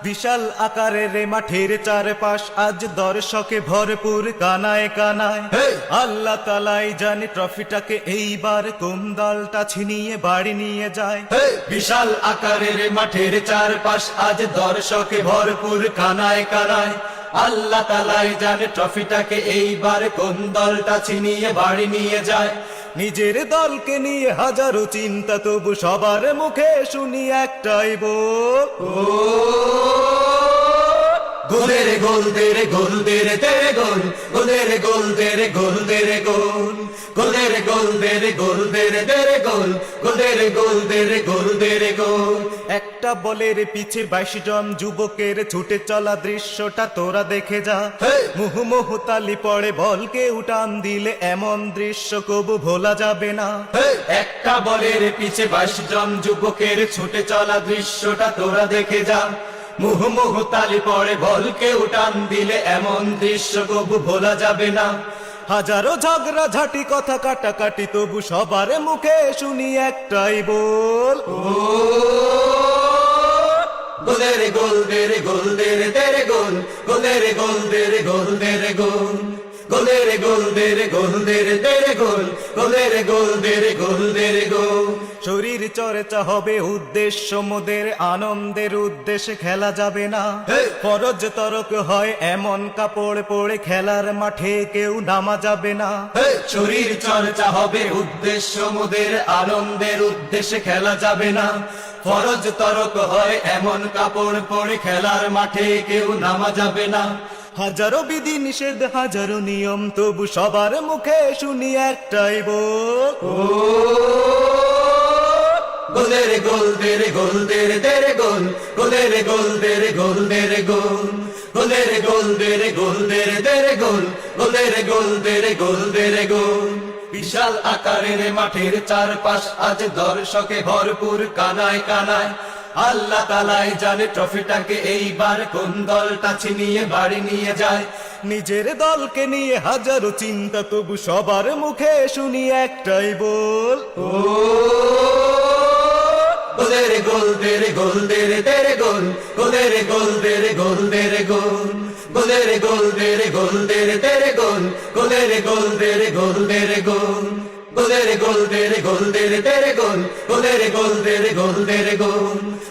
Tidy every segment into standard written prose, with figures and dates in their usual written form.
বিশাল আকারের মাঠের চারপাশ আজ দর্শকে ভরপুর কানায় কানায়। আল্লাহ তালাই জানে ট্রফিটাকে এইবার কোন দলটা ছিনিয়ে বাড়ি নিয়ে যায়। বিশাল আকারের মাঠের চারপাশ আজ দর্শকে ভরপুর কানায় কানায়। আল্লাহ তালাই জানে ট্রফিটাকে এইবার কোন দলটা ছিনিয়ে বাড়ি নিয়ে যায়। নিজের দলকে নিয়ে হাজারো চিন্তা, তবু সবার মুখে শুনি একটাই বল, গোলের গোল তেরে গোল তেরে তেরে গোল, গোলের গোল তেরে গোল তেরে গোল, গোলের গোল তেরে গোল তেরে তেরে গোল, গোলের গোল তেরে গোল তেরে গোল। একটা বলের পিছে 22 জন যুবকের ছুটে চলা দৃশ্যটা তোরা দেখে যা। মুহুমুহু তালি পড়ে বলকে উঠান দিলে এমন দৃশ্য কবু ভোলা যাবে না। একটা বলের পিছে 22 জন যুবকের ছুটে চলা দৃশ্যটা তোরা দেখে যা। মুহুমুহু তালি পড়ে বলকে উঠান দিলে এমন দৃশ্য কবু ভোলা যাবে না। হাজারো ঝগড়া ঝাঁটি কথা কাটাকাটি, তবু সবার মুখে শুনি একটাই বল, গোলের গোল তেরে গোল তেরে তেরে গোল, গোলের গোল তেরে গোল তেরে গোল, গোলের গোল তেরে গোল তেরে তেরে গোল, গোলের গোল তেরে গোল তেরে গোল। শরীর চর্চা হবে উদ্দেশ্য মোদের, আনন্দের উদ্দেশ্যে খেলা যাবে না। ফরজ তরক হয় এমন কাপড় পরে খেলার মাঠে কেউ নামা যাবে না। শরীর চর্চা হবে উদ্দেশ্য মোদের, আনন্দের উদ্দেশ্যে খেলা যাবে না। ফরজ তরক হয় এমন কাপড় পরে খেলার মাঠে কেউ নামা যাবে না। হাজারো বিধি নিষেধ হাজারো নিয়ম, তবু সবার মুখে শুনি একটাই বল, গোলের গোল তেরে গোল তেরে তেরে গোল, গোলের গোল তেরে গোল তেরে গোল, গোলের গোল তেরে গোল তেরে তেরে গোল, গোলের গোল তেরে গোল তেরে গোল। বিশাল আকারের মাঠের চারপাশ আজ দর্শকে ভরপুর কানায় কানায়। আল্লাহ তালাই জানে ট্রফিটাকে এইবার কোন দলটা ছিনিয়ে বাড়ি নিয়ে যায়। নিজের দলকে নিয়ে হাজারো চিন্তা, তবু সবার মুখে শুনি একটাই বল, গোলের গোল তেরে গোল তেরে তেরে গোল, গোলের গোল তেরে গোল তেরে গোল, গোলের গোল তেরে গোল তেরে তেরে গোল, গোলের গোল তেরে গোল তেরে গোল, গোলের গোল তেরে গোল তেরে তেরে গোল, গোলের গোল তেরে গোল তেরে গোল,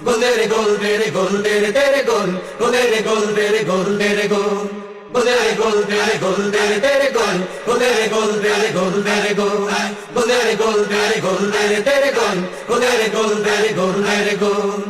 গোলের গোল তেরে গোল তেরে তেরে গোল, গোলের গোল তেরে গোল তেরে গোল, গোলের গোল তেরে গোল তেরে তেরে গোল, গোলের গোল তেরে গোল তেরে গোল, গোলের গোল তেরে গোল তেরে তেরে গোল, গোলের গোল তেরে গোল তেরে গোল।